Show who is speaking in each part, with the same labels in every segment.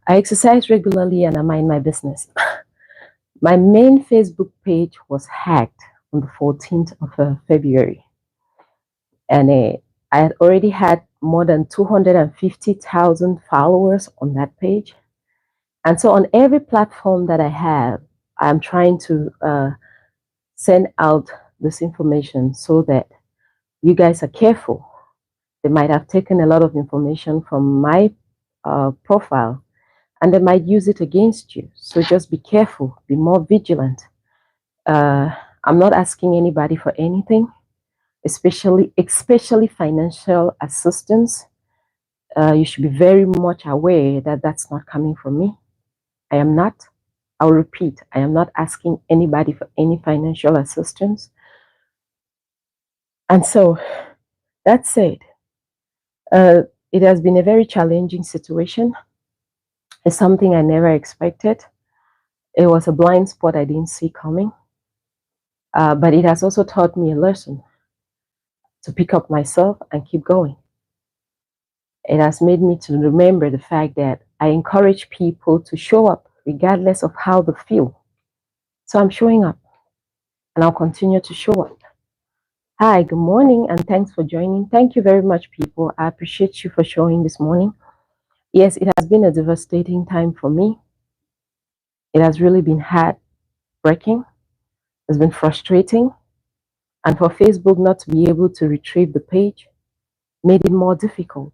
Speaker 1: I exercise regularly and I mind my business. My main Facebook page was hacked on the 14th of February, and I had already had more than 250,000 followers on that page. And so on every platform that I have, I'm trying to send out this information so that you guys are careful. They might have taken a lot of information from my profile and they might use it against you. So just be careful, be more vigilant. Uh, I'm not asking anybody for anything, especially financial assistance. You should be very much aware that that's not coming from me. I am not. I'll repeat, I am not asking anybody for any financial assistance. And so, that said, it has been a very challenging situation. It's something I never expected. It was a blind spot I didn't see coming. But it has also taught me a lesson to pick up myself and keep going. It has made me to remember the fact that I encourage people to show up regardless of how they feel. So I'm showing up and I'll continue to show up. Hi, good morning, and thanks for joining. Thank you very much, people. I appreciate you for showing this morning. Yes, it has been a devastating time for me. It has really been heartbreaking. It's been frustrating. And for Facebook not to be able to retrieve the page made it more difficult.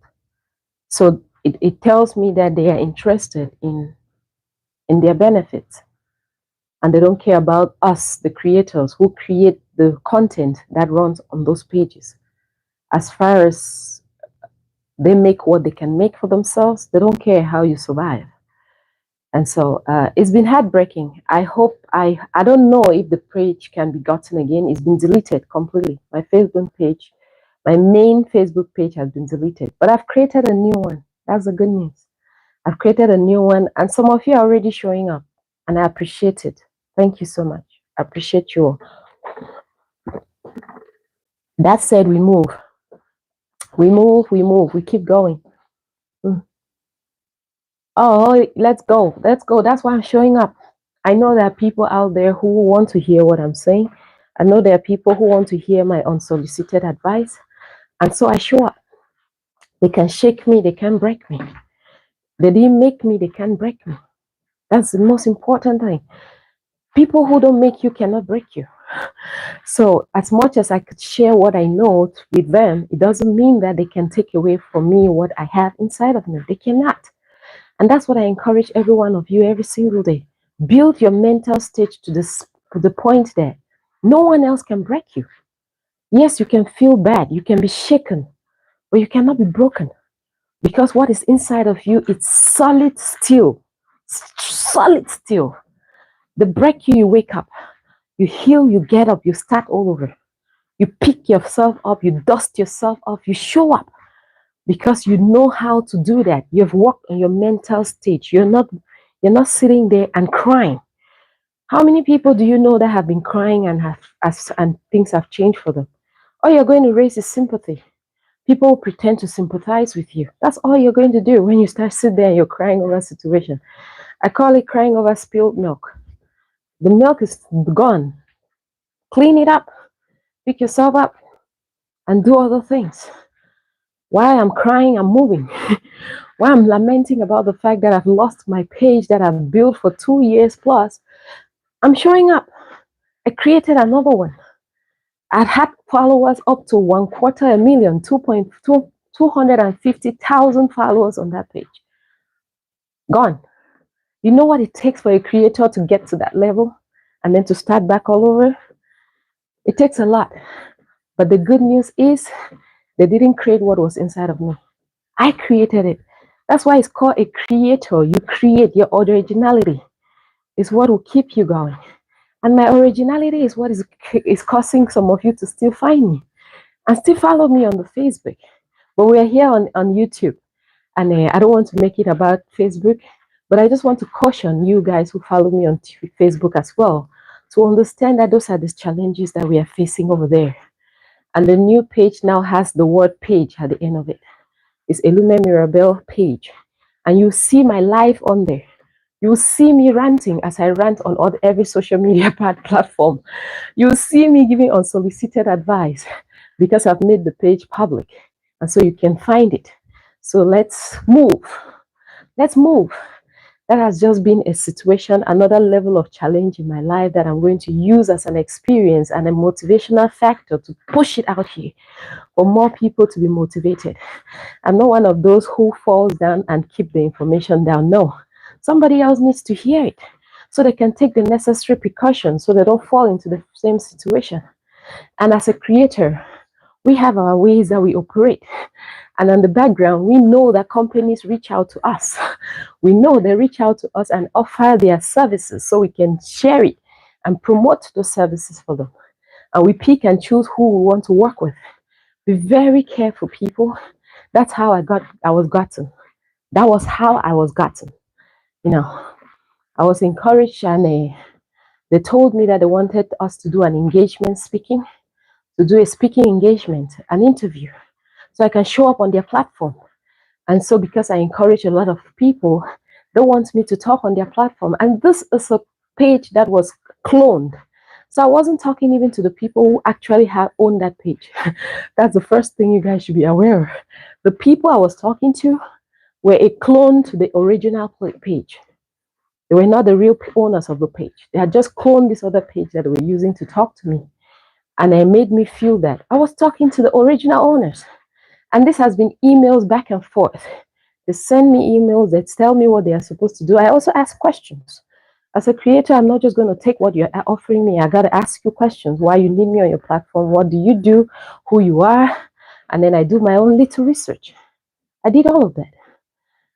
Speaker 1: So it tells me that they are interested in their benefits. And they don't care about us, the creators, who create the content that runs on those pages. As far as they make what they can make for themselves, they don't care how you survive. And so it's been heartbreaking. I don't know if the page can be gotten again. It's been deleted completely. My Facebook page, my main Facebook page has been deleted. But I've created a new one. That's the good news. I've created a new one, and some of you are already showing up, and I appreciate it. Thank you so much. I appreciate you all. That said, we move. We move, we keep going. Oh, let's go. Let's go. That's why I'm showing up. I know there are people out there who want to hear what I'm saying. I know there are people who want to hear my unsolicited advice. And so I show up. They can shake me, they can break me. They didn't make me, they can't break me. That's the most important thing. People who don't make you cannot break you. So as much as I could share what I know with them, it doesn't mean that they can take away from me what I have inside of me. They cannot. And that's what I encourage every one of you every single day. Build your mental state to the point that no one else can break you. Yes, you can feel bad, you can be shaken, but you cannot be broken. Because what is inside of you, it's solid steel. Solid steel. They break you, you wake up. You heal, you get up, you start all over. You pick yourself up, you dust yourself off, you show up. Because you know how to do that. You've worked on your mental state. You're not sitting there and crying. How many people do you know that have been crying and things have changed for them? All you're going to raise is sympathy. People pretend to sympathize with you. That's all you're going to do when you start sitting there and you're crying over a situation. I call it crying over spilled milk. The milk is gone. Clean it up. Pick yourself up and do other things. While I'm crying, I'm moving. While I'm lamenting about the fact that I've lost my page that I've built for 2 years plus, I'm showing up. I created another one. I've had followers up to 250,000, 250,000 followers on that page. Gone. You know what it takes for a creator to get to that level and then to start back all over? It takes a lot. But the good news is they didn't create what was inside of me. I created it. That's why it's called a creator. You create your originality. It's what will keep you going. And my originality is what is causing some of you to still find me and still follow me on the Facebook. But we're here on YouTube. And I don't want to make it about Facebook, but I just want to caution you guys who follow me on Facebook as well to understand that those are the challenges that we are facing over there. And the new page now has the word page at the end of it. It's Elume Mirabel page. and you see my life on there. You'll see me ranting as I rant on every social media platform. You'll see me giving unsolicited advice because I've made the page public. And so you can find it. So let's move. Let's move. That has just been a situation, another level of challenge in my life that I'm going to use as an experience and a motivational factor to push it out here for more people to be motivated. I'm not one of those who falls down and keep the information down. No, somebody else needs to hear it so they can take the necessary precautions so they don't fall into the same situation. And as a creator, we have our ways that we operate. And on the background, we know that companies reach out to us. We know they reach out to us and offer their services so we can share it and promote those services for them. And we pick and choose who we want to work with. Be very careful, people. That's how I was gotten. That was how I was gotten. You know, I was encouraged, and they told me that they wanted us to do an engagement speaking, to do a speaking engagement, an interview, so I can show up on their platform. And so because I encourage a lot of people, they want me to talk on their platform. And this is a page that was cloned. So I wasn't talking even to the people who actually have owned that page. That's the first thing you guys should be aware of. The people I was talking to were a clone to the original page. They were not the real owners of the page. They had just cloned this other page that they were using to talk to me. And it made me feel that I was talking to the original owners. And this has been emails back and forth. They send me emails that tell me what they are supposed to do. I also ask questions. As a creator, I'm not just going to take what you're offering me. I got to ask you questions. Why you need me on your platform? What do you do? Who you are? And then I do my own little research. I did all of that.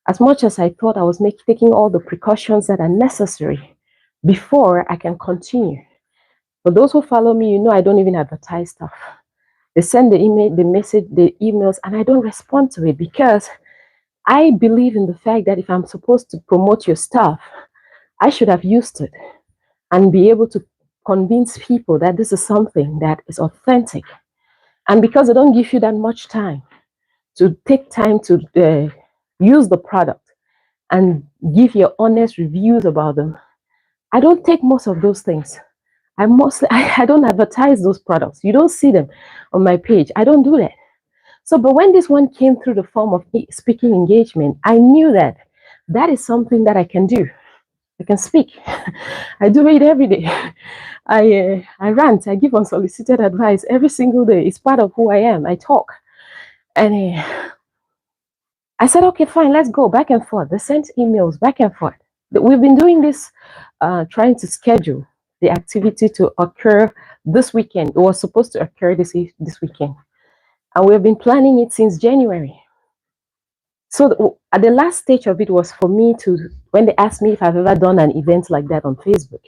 Speaker 1: As much as I thought I was taking all the precautions that are necessary before I can continue. For those who follow me, you know I don't even advertise stuff. They send the email, the message, the emails, and I don't respond to it because I believe in the fact that if I'm supposed to promote your stuff, I should have used it and be able to convince people that this is something that is authentic. And because they don't give you that much time to take time to use the product and give your honest reviews about them, I don't take most of those things. I don't advertise those products. You don't see them on my page. I don't do that. So, but when this one came through the form of speaking engagement, I knew that that is something that I can do. I can speak. I do it every day. I rant. I give unsolicited advice every single day. It's part of who I am. I talk. And I said, okay, fine, let's go back and forth. They sent emails back and forth. We've been doing this, trying to schedule the activity to occur this weekend. It was supposed to occur this weekend. And we've been planning it since January. So at the last stage of it was for me to, when they asked me if I've ever done an event like that on Facebook.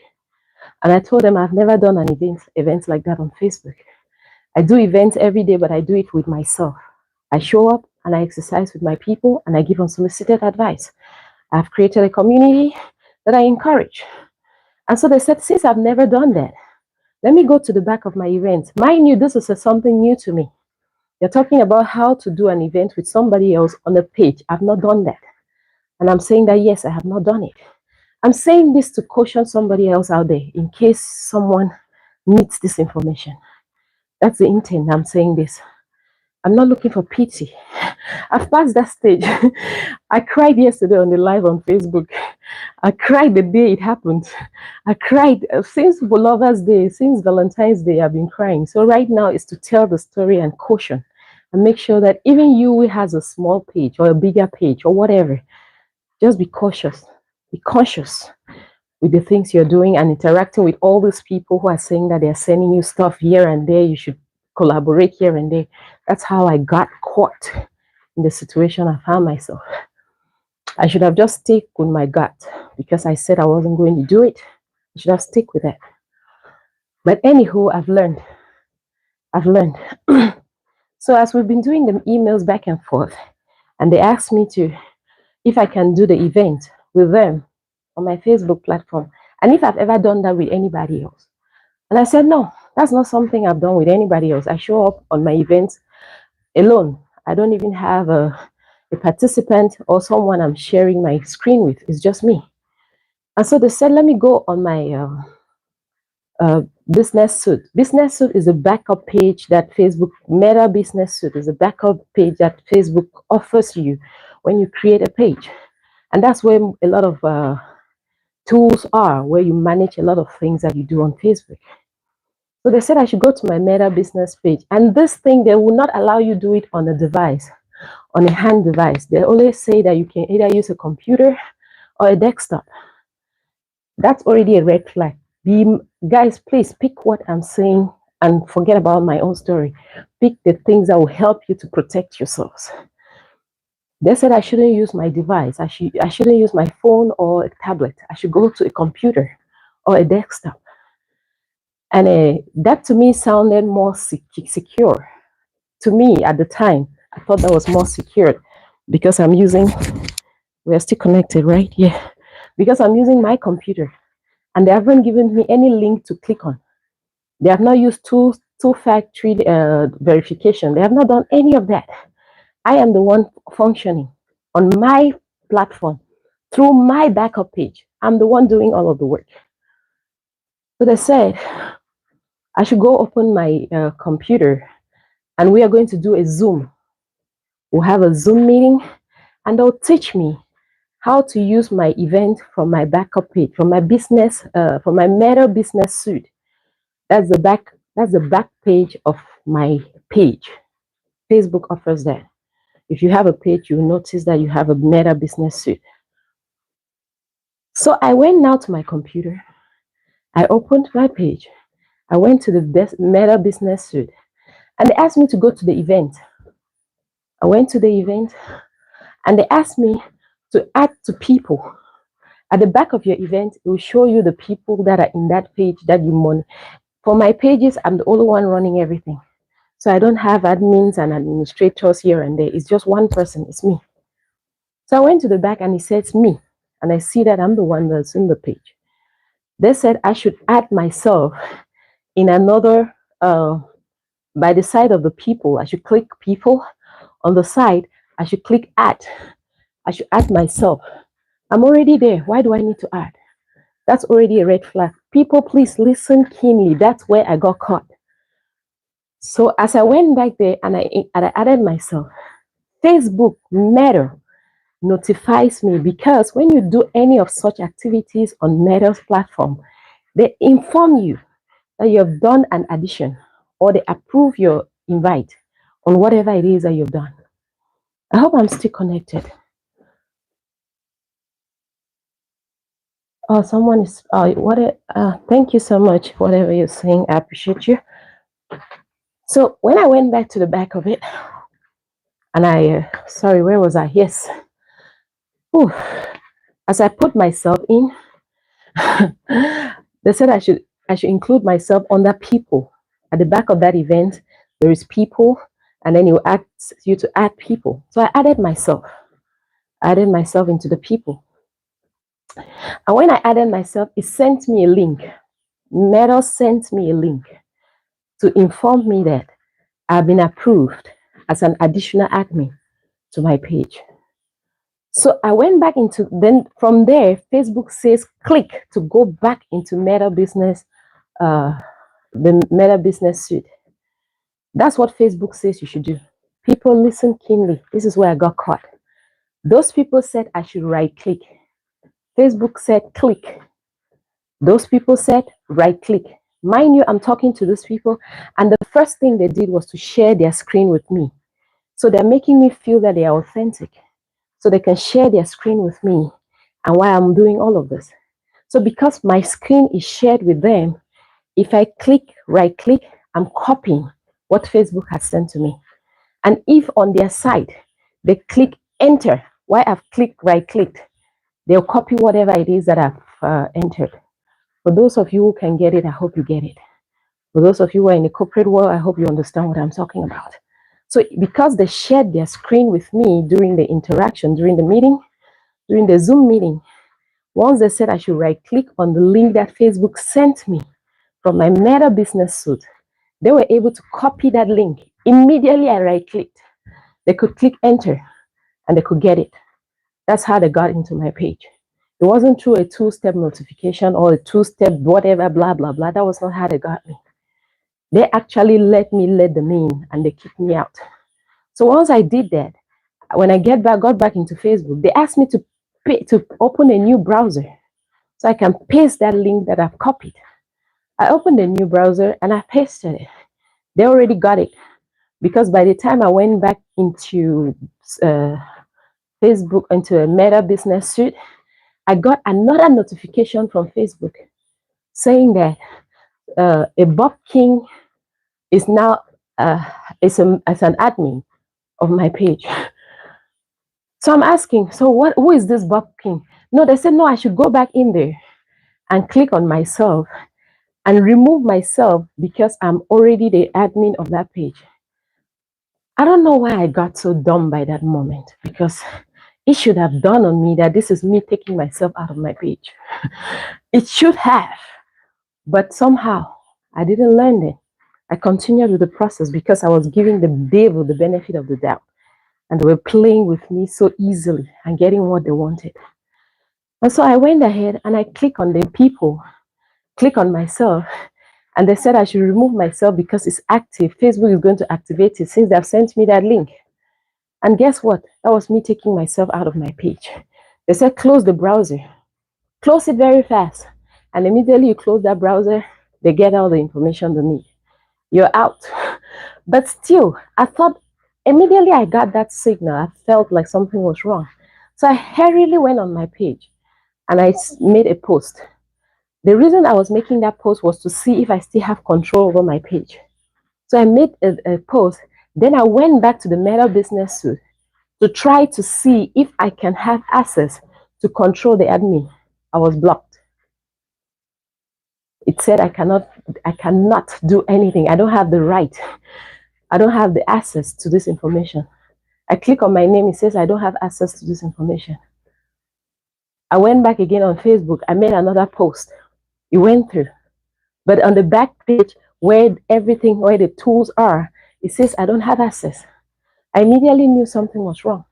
Speaker 1: And I told them I've never done an event like that on Facebook. I do events every day, but I do it with myself. I show up and I exercise with my people and I give unsolicited advice. I've created a community that I encourage. And so they said, since I've never done that, let me go to the back of my event. Mind you, this is something new to me. You're talking about how to do an event with somebody else on a page. I've not done that. And I'm saying that, yes, I have not done it. I'm saying this to caution somebody else out there in case someone needs this information. That's the intent. I'm saying this. I'm not looking for pity. I've passed that stage. I cried yesterday on the live on Facebook. I cried the day it happened. I cried since Lovers Day, since Valentine's Day, I've been crying. So right now is to tell the story and caution and make sure that even you who has a small page or a bigger page or whatever, just be cautious. Be conscious with the things you're doing and interacting with all these people who are saying that they're sending you stuff here and there. You should collaborate here and there. That's how I got caught in the situation I found myself. I should have just stuck with my gut because I said I wasn't going to do it. I should have stuck with that. But anywho, I've learned. So as we've been doing the emails back and forth, and they asked me if I can do the event with them on my Facebook platform, and if I've ever done that with anybody else. And I said, no, that's not something I've done with anybody else. I show up on my events alone. I don't even have a a participant or someone I'm sharing my screen with. It's just me. And so they said, let me go on my business suite. Business suite is a backup page that Facebook, Meta Business Suite is a backup page that Facebook offers you when you create a page. And that's where a lot of tools are, where you manage a lot of things that you do on Facebook. So they said I should go to my Meta Business page. And this thing, they will not allow you do it on a device, on a hand device. They always say that you can either use a computer or a desktop. That's already a red flag. Guys, please pick what I'm saying and forget about my own story. Pick the things that will help you to protect yourselves. They said I shouldn't use my device. I shouldn't use my phone or a tablet. I should go to a computer or a desktop. And that to me sounded more secure. To me at the time, I thought that was more secure because I'm using, we're still connected, right? Yeah. Because I'm using my computer and they haven't given me any link to click on. They have not used two-factor verification. They have not done any of that. I am the one functioning on my platform through my backup page. I'm the one doing all of the work. So they said I should go open my computer and we are going to do a Zoom. We'll have a Zoom meeting and they'll teach me how to use my event from my backup page, from my business, from my Meta Business Suite. That's the back page of my page. Facebook offers that. If you have a page, you'll notice that you have a Meta Business Suite. So I went now to my computer. I opened my page. I went to the Meta Business Suite and they asked me to go to the event. I went to the event and they asked me to add to people. At the back of your event, it will show you the people that are in that page that you monitor. For my pages, I'm the only one running everything. So I don't have admins and administrators here and there. It's just one person, it's me. So I went to the back and it says me. And I see that I'm the one that's in the page. They said I should add myself in another, by the side of the people. I should click people. On the side, I should click add. I should add myself. I'm already there. Why do I need to add? That's already a red flag. People, please listen keenly. That's where I got caught. So as I went back there and I added myself, Facebook Meta notifies me because when you do any of such activities on Meta's platform, they inform you that you have done an addition or they approve your invite on whatever it is that you've done. I hope I'm still connected. Oh, someone is, thank you so much, whatever you're saying, I appreciate you. So when I went back to the back of it, and sorry, where was I? Yes. Ooh. As I put myself in, they said I should include myself under people. At the back of that event, there is people, and then you ask you to add people. So I added myself. I added myself into the people. And when I added myself, it sent me a link. Meta sent me a link to inform me that I've been approved as an additional admin to my page. So I went back into, then from there, Facebook says click to go back into Meta Business, the Meta Business Suite. That's what Facebook says you should do. People, listen keenly. This is where I got caught. Those people said I should right click. Facebook said click. Those people said right click. Mind you, I'm talking to those people, and the first thing they did was to share their screen with me. So they're making me feel that they are authentic, so they can share their screen with me and why I'm doing all of this. So because my screen is shared with them, if I click right click, I'm copying what Facebook has sent to me. And if on their side, they click enter, why I've clicked right clicked, they'll copy whatever it is that I've entered. For those of you who can get it, I hope you get it. For those of you who are in the corporate world, I hope you understand what I'm talking about. So because they shared their screen with me during the interaction, during the meeting, during the Zoom meeting, once they said I should right click on the link that Facebook sent me from my Meta Business Suite, they were able to copy that link. Immediately I right clicked. They could click enter and they could get it. That's how they got into my page. It wasn't through a two-step notification or a two-step whatever, blah, blah, blah. That was not how they got me. They actually let them in and they kicked me out. So once I did that, when I got back into Facebook, they asked me to open a new browser so I can paste that link that I've copied. I opened a new browser and I pasted it. They already got it because by the time I went back into Facebook, into a Meta Business Suite, I got another notification from Facebook saying that a Bob King is now as an admin of my page. So I'm asking, so who is this Bob King? No, they said, no, I should go back in there and click on myself and remove myself because I'm already the admin of that page. I don't know why I got so dumb by that moment, because it should have dawned on me that this is me taking myself out of my page. It should have, but somehow I didn't learn it. I continued with the process because I was giving the devil the benefit of the doubt. And they were playing with me so easily and getting what they wanted. And so I went ahead and I clicked on the people, click on myself, and they said I should remove myself because it's active. Facebook is going to activate it since they've sent me that link. And guess what? That was me taking myself out of my page. They said close the browser. Close it very fast. And immediately you close that browser, they get all the information they need. You're out. But still, I thought, immediately I got that signal, I felt like something was wrong. So I hurriedly went on my page and I made a post. The reason I was making that post was to see if I still have control over my page. So I made a post. Then I went back to the Meta Business Suite to try to see if I can have access to control the admin. I was blocked. It said I cannot do anything. I don't have the right. I don't have the access to this information. I click on my name, it says I don't have access to this information. I went back again on Facebook, I made another post. It went through. But on the back page where the tools are, it says I don't have access. I immediately knew something was wrong.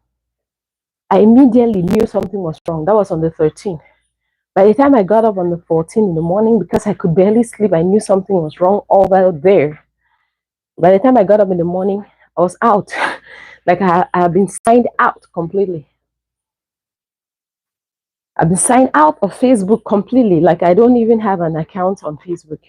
Speaker 1: That was on the 13th. By the time I got up on the 14th in the morning, because I could barely sleep, I knew something was wrong over there. By the time I got up in the morning, I was out. Like I have been signed out completely. I've been signed out of Facebook completely. Like I don't even have an account on Facebook.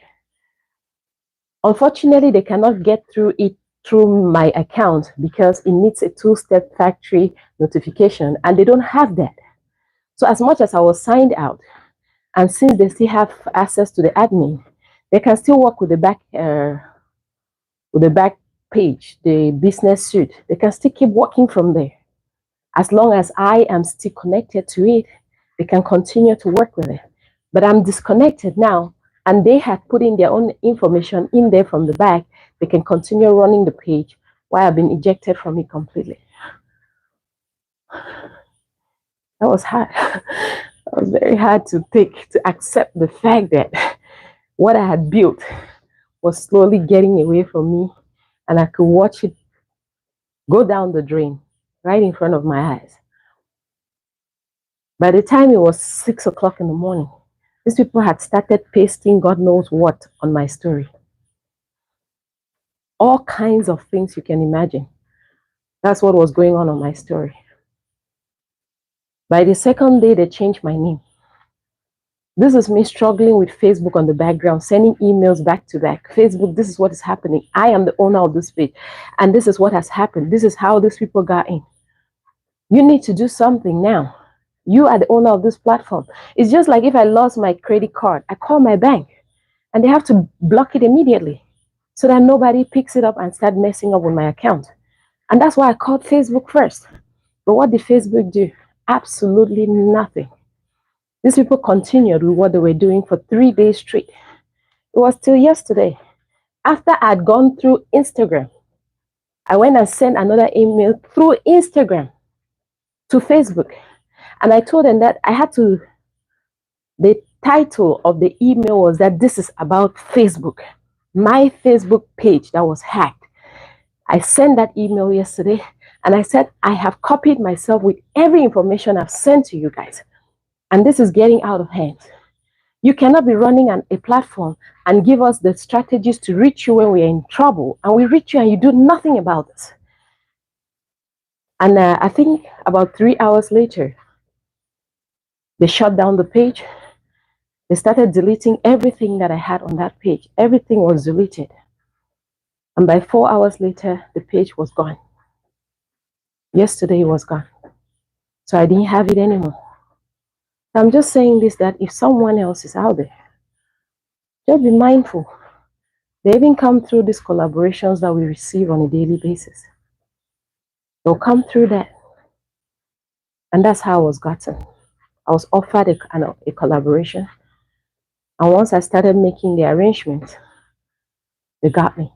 Speaker 1: Unfortunately, they cannot get through it through my account because it needs a two-step factory notification, and they don't have that. So as much as I was signed out, and since they still have access to the admin, they can still work with the back page, the business suite. They can still keep working from there. As long as I am still connected to it, they can continue to work with it. But I'm disconnected now, and they have put in their own information in there from the back. They can continue running the page while I've been ejected from it completely. That was hard. That was very hard to accept the fact that what I had built was slowly getting away from me, and I could watch it go down the drain right in front of my eyes. By the time it was 6 o'clock in the morning, these people had started pasting God knows what on my story. All kinds of things you can imagine. That's what was going on my story. By the second day, they changed my name. This is me struggling with Facebook on the background, sending emails back to back. Facebook, this is what is happening. I am the owner of this page, and this is what has happened. This is how these people got in. You need to do something now. You are the owner of this platform. It's just like if I lost my credit card, I call my bank and they have to block it immediately so that nobody picks it up and start messing up with my account. And that's why I called Facebook first. But what did Facebook do? Absolutely nothing. These people continued with what they were doing for 3 days straight. It was till yesterday. After I'd gone through Instagram, I went and sent another email through Instagram to Facebook. And I told them that the title of the email was that this is about Facebook, my Facebook page that was hacked. I sent that email yesterday And I said, I have copied myself with every information I've sent to you guys. And this is getting out of hand. You cannot be running a platform and give us the strategies to reach you when we're in trouble. And we reach you and you do nothing about it. And I think about 3 hours later, they shut down the page. They started deleting everything that I had on that page. Everything was deleted. And by 4 hours later, the page was gone. Yesterday it was gone. So I didn't have it anymore. I'm just saying this, that if someone else is out there, just be mindful. They even come through these collaborations that we receive on a daily basis. They'll come through that. And that's how I was gotten. I was offered a collaboration. And once I started making the arrangements, they got me.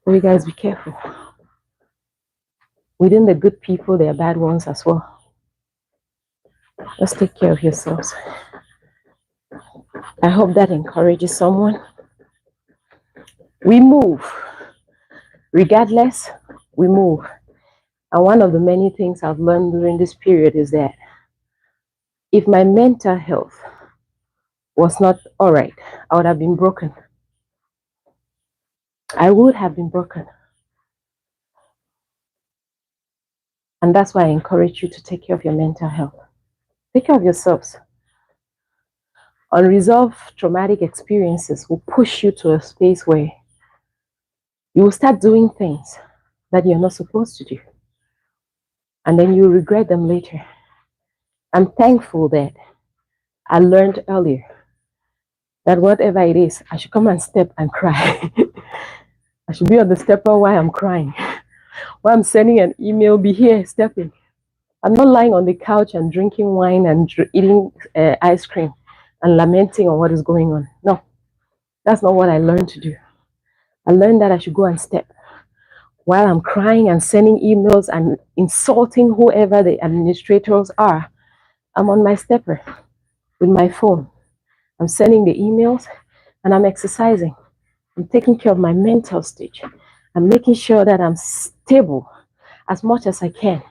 Speaker 1: So you guys be careful. Within the good people, there are bad ones as well. Let's take care of yourselves. I hope that encourages someone. We move. Regardless, we move. And one of the many things I've learned during this period is that if my mental health was not all right, I would have been broken. I would have been broken. And that's why I encourage you to take care of your mental health. Take care of yourselves. Unresolved traumatic experiences will push you to a space where you will start doing things that you're not supposed to do. And then you regret them later. I'm thankful that I learned earlier that whatever it is, I should come and step and cry. I should be on the stepper while I'm crying. While I'm sending an email, be here stepping. I'm not lying on the couch and drinking wine and eating ice cream and lamenting on what is going on. No, that's not what I learned to do. I learned that I should go and step. While I'm crying and sending emails and insulting whoever the administrators are, I'm on my stepper with my phone. I'm sending the emails and I'm exercising. I'm taking care of my mental stage. I'm making sure that I'm stable as much as I can.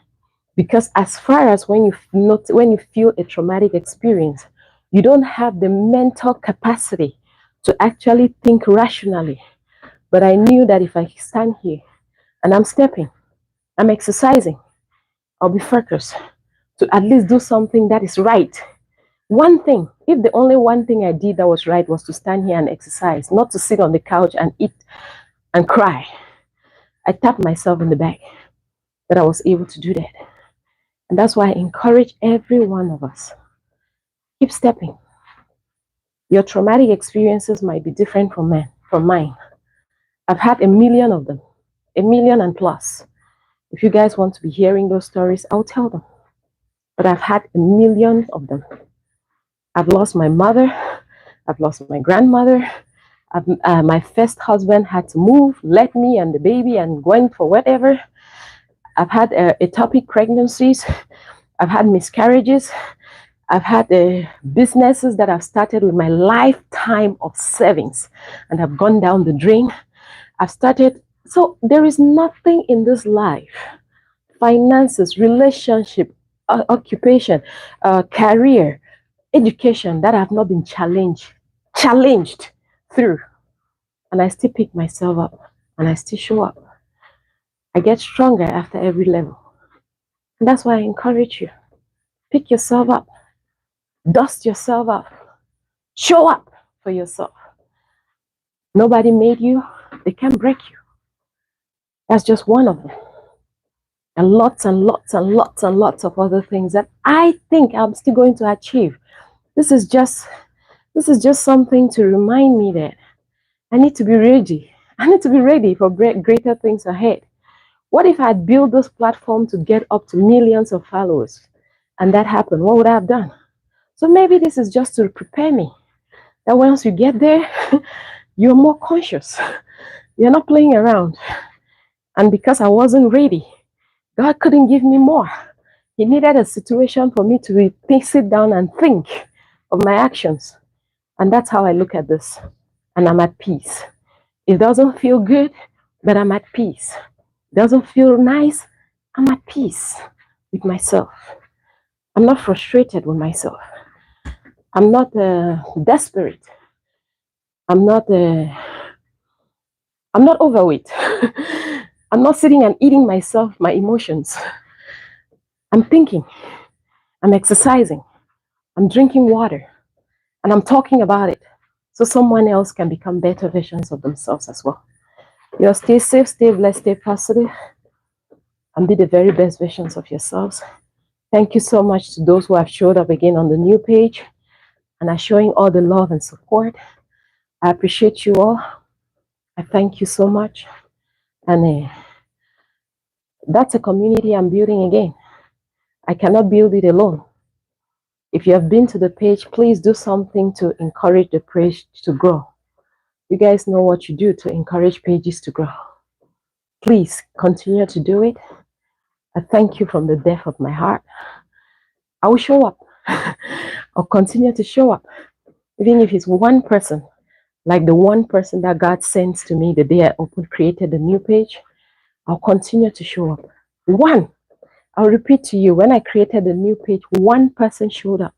Speaker 1: Because as far as when you feel a traumatic experience, you don't have the mental capacity to actually think rationally. But I knew that if I stand here and I'm stepping, I'm exercising, I'll be focused to at least do something that is right. One thing, if the only one thing I did that was right was to stand here and exercise, not to sit on the couch and eat and cry, I tapped myself in the back that I was able to do that. And that's why I encourage every one of us. Keep stepping. Your traumatic experiences might be different from mine. I've had 1 million of them, 1 million and plus. If you guys want to be hearing those stories, I'll tell them. But I've had 1 million of them. I've lost my mother. I've lost my grandmother. My first husband had to move, left me and the baby and went for whatever. I've had ectopic pregnancies. I've had miscarriages. I've had businesses that I've started with my lifetime of savings and have gone down the drain. I've started, so there is nothing in this life, finances, relationship, occupation, career, education, that I've not been challenged through. And I still pick myself up and I still show up. I get stronger after every level. And that's why I encourage you. Pick yourself up. Dust yourself up. Show up for yourself. Nobody made you. They can't break you. That's just one of them. And lots and lots and lots and lots of other things that I think I'm still going to achieve. This is just something to remind me that I need to be ready. I need to be ready for greater things ahead. What if I had built this platform to get up to millions of followers and that happened? What would I have done? So maybe this is just to prepare me that once you get there, you're more conscious. You're not playing around. And because I wasn't ready, God couldn't give me more. He needed a situation for me to sit down and think of my actions. And that's how I look at this. And I'm at peace. It doesn't feel good, but I'm at peace. doesn't feel nice, I'm at peace with myself. I'm not frustrated with myself. I'm not desperate. I'm not. I'm not overweight. I'm not sitting and eating myself, my emotions. I'm thinking. I'm exercising. I'm drinking water. And I'm talking about it. So someone else can become better versions of themselves as well. You know, stay safe, stay blessed, stay positive, and be the very best versions of yourselves. Thank you so much to those who have showed up again on the new page and are showing all the love and support. I appreciate you all. I thank you so much. And that's a community I'm building again. I cannot build it alone. If you have been to the page, please do something to encourage the page to grow. You guys know what you do to encourage pages to grow. Please continue to do it. I thank you from the depth of my heart. I will show up. I'll continue to show up. Even if it's one person, like the one person that God sends to me the day I created the new page, I'll continue to show up. One. I'll repeat to you, when I created the new page, one person showed up.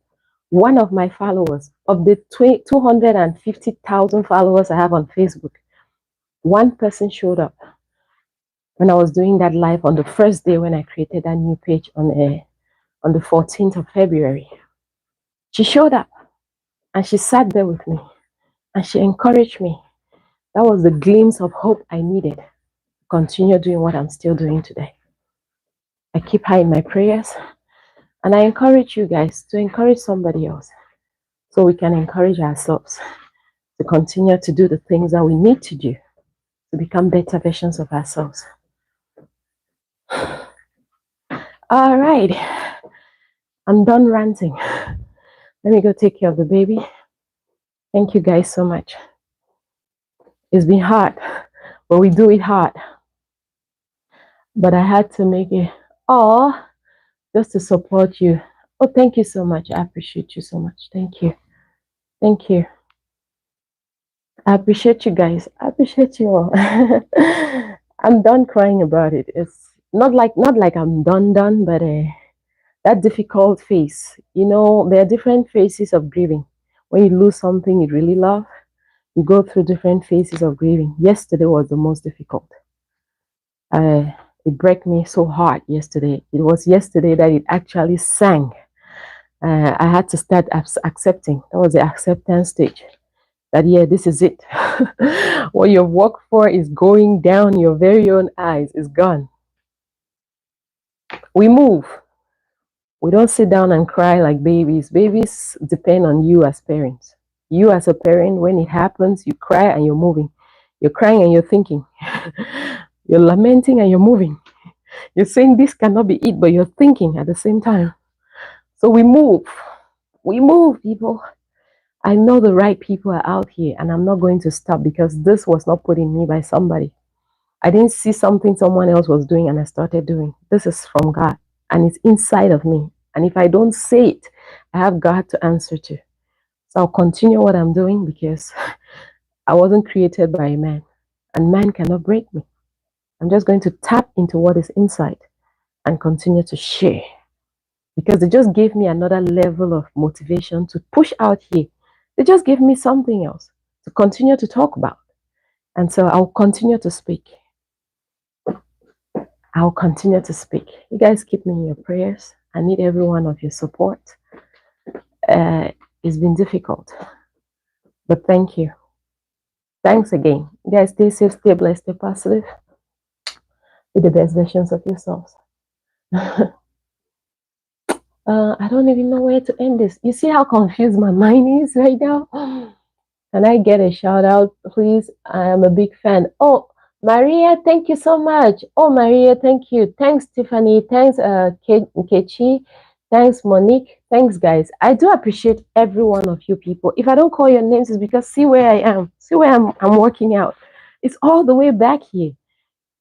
Speaker 1: One of my followers, of the 250,000 followers I have on Facebook, one person showed up when I was doing that live on the first day when I created that new page on the 14th of February. She showed up and she sat there with me and she encouraged me. That was the glimpse of hope I needed to continue doing what I'm still doing today. I keep high in my prayers and I encourage you guys to encourage somebody else so we can encourage ourselves to continue to do the things that we need to do to become better versions of ourselves. All right, I'm done ranting. Let me go take care of the baby. Thank you guys so much. It's been hard, but we do it hard. But I had to make it all just to support you. Oh, thank you so much. I appreciate you so much. Thank you. Thank you. I appreciate you guys. I appreciate you all. I'm done crying about it. It's not like I'm done, but that difficult phase. You know, there are different phases of grieving. When you lose something you really love, you go through different phases of grieving. Yesterday was the most difficult. It broke me so hard yesterday. It was yesterday that it actually sang. I had to start accepting. That was the acceptance stage. That, yeah, this is it. What you've worked for is going down your very own eyes. Is gone. We move. We don't sit down and cry like babies. Babies depend on you as parents. You as a parent, when it happens, you cry and you're moving. You're crying and you're thinking. You're lamenting and you're moving. You're saying this cannot be it, but you're thinking at the same time. So we move. We move, people. I know the right people are out here, and I'm not going to stop because this was not put in me by somebody. I didn't see something someone else was doing and I started doing. This is from God, and it's inside of me. And if I don't say it, I have God to answer to. So I'll continue what I'm doing because I wasn't created by a man, and man cannot break me. I'm just going to tap into what is inside and continue to share because they just gave me another level of motivation to push out here. They just gave me something else to continue to talk about. And so I'll continue to speak. I'll continue to speak. You guys keep me in your prayers. I need every one of your support. It's been difficult, but thank you. Thanks again. You guys stay safe, stay blessed, stay positive. Be the best versions of yourselves. I don't even know where to end this. You see how confused my mind is right now? Can I get a shout out, please? I am a big fan. Oh, Maria, thank you so much. Oh, Maria, thank you. Thanks, Tiffany. Thanks, Kechi. Thanks, Monique. Thanks, guys. I do appreciate every one of you people. If I don't call your names, it's because see where I am. See where I'm working out. It's all the way back here.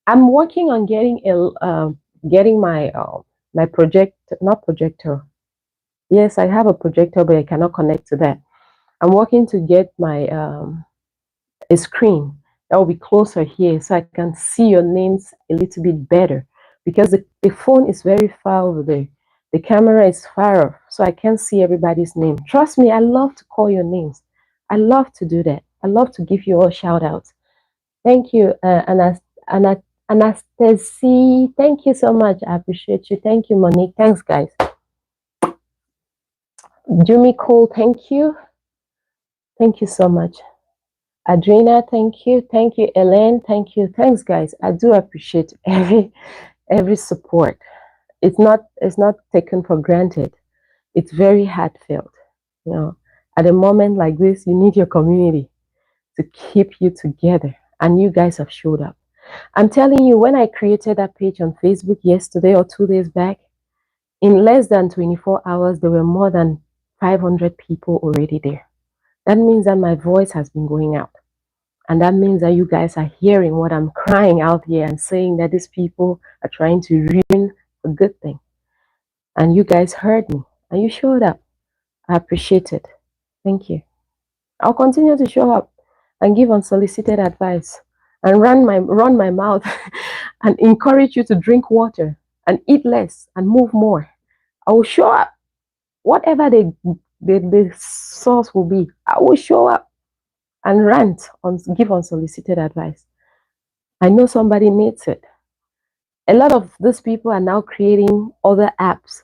Speaker 1: I'm working on getting my projector. Yes, I have a projector, but I cannot connect to that. I'm working to get my a screen that will be closer here so I can see your names a little bit better, because the phone is very far over there. The camera is far off, so I can't see everybody's name. Trust me, I love to call your names. I love to do that. I love to give you all shout outs. Thank you, Anastasia. Thank you so much. I appreciate you. Thank you, Monique. Thanks, guys. Jimmy Cole, thank you. Thank you so much. Adrina, thank you. Thank you, Elaine. Thank you. Thanks, guys. I do appreciate every support. It's not taken for granted. It's very heartfelt. You know, at a moment like this, you need your community to keep you together, and you guys have showed up. I'm telling you, when I created that page on Facebook yesterday or 2 days back, in less than 24 hours, there were more than 500 people already there. That means that my voice has been going out. And that means that you guys are hearing what I'm crying out here and saying that these people are trying to ruin a good thing. And you guys heard me and you showed up. I appreciate it. Thank you. I'll continue to show up and give unsolicited advice and run my mouth and encourage you to drink water and eat less and move more. I will show up. Whatever the source will be, I will show up and rant on, give unsolicited advice. I know somebody needs it. A lot of these people are now creating other apps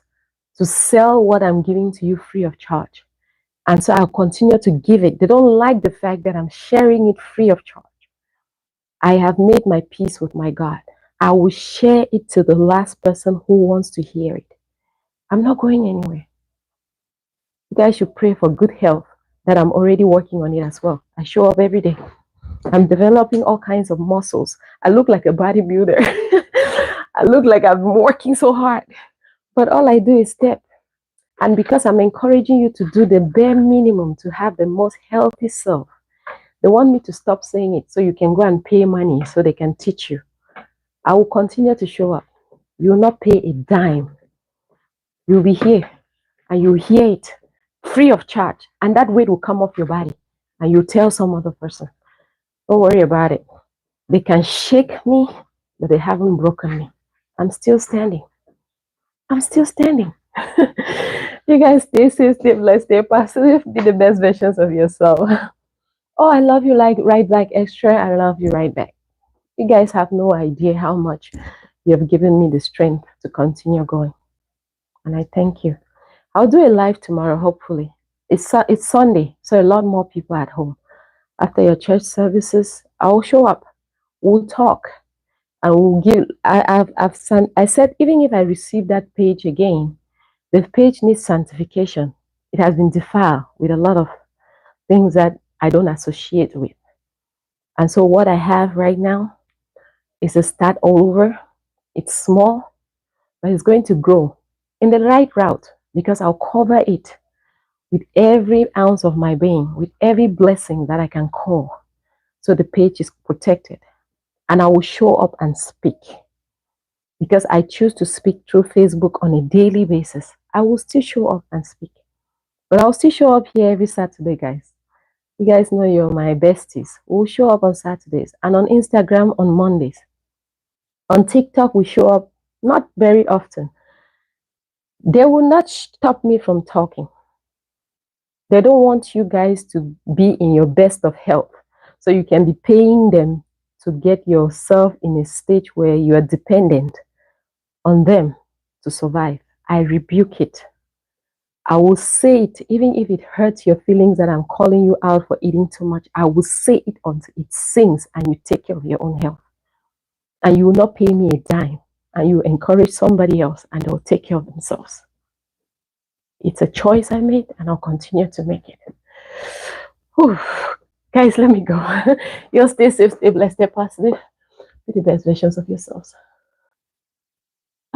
Speaker 1: to sell what I'm giving to you free of charge. And so I'll continue to give it. They don't like the fact that I'm sharing it free of charge. I have made my peace with my God. I will share it to the last person who wants to hear it. I'm not going anywhere. You guys should pray for good health, that I'm already working on it as well. I show up every day. I'm developing all kinds of muscles. I look like a bodybuilder. I look like I'm working so hard. But all I do is step. And because I'm encouraging you to do the bare minimum to have the most healthy self, they want me to stop saying it so you can go and pay money so they can teach you. I will continue to show up. You will not pay a dime. You'll be here and you'll hear it free of charge. And that weight will come off your body and you'll tell some other person. Don't worry about it. They can shake me, but they haven't broken me. I'm still standing. I'm still standing. You guys stay safe, stay blessed, stay positive, be the best versions of yourself. Oh, I love you like right back extra. I love you right back. You guys have no idea how much you have given me the strength to continue going. And I thank you. I'll do a live tomorrow, hopefully. It's Sunday, so a lot more people at home. After your church services, I'll show up. We'll talk. And we'll give. I said, even if I receive that page again, the page needs sanctification. It has been defiled with a lot of things that I don't associate with. And so what I have right now is a start all over. It's small, but it's going to grow in the right route because I'll cover it with every ounce of my being, with every blessing that I can call. So the page is protected. And I will show up and speak. Because I choose to speak through Facebook on a daily basis, I will still show up and speak. But I'll still show up here every Saturday, guys. You guys know you're my besties. We'll show up on Saturdays and on Instagram on Mondays. On TikTok, we show up not very often. They will not stop me from talking. They don't want you guys to be in your best of health. So you can be paying them to get yourself in a stage where you are dependent on them to survive. I rebuke it. I will say it, even if it hurts your feelings that I'm calling you out for eating too much. I will say it until it sings and you take care of your own health. And you will not pay me a dime. And you encourage somebody else and they'll take care of themselves. It's a choice I made and I'll continue to make it. Whew. Guys, let me go. You'll stay safe, stay blessed, stay positive. Be the best versions of yourselves.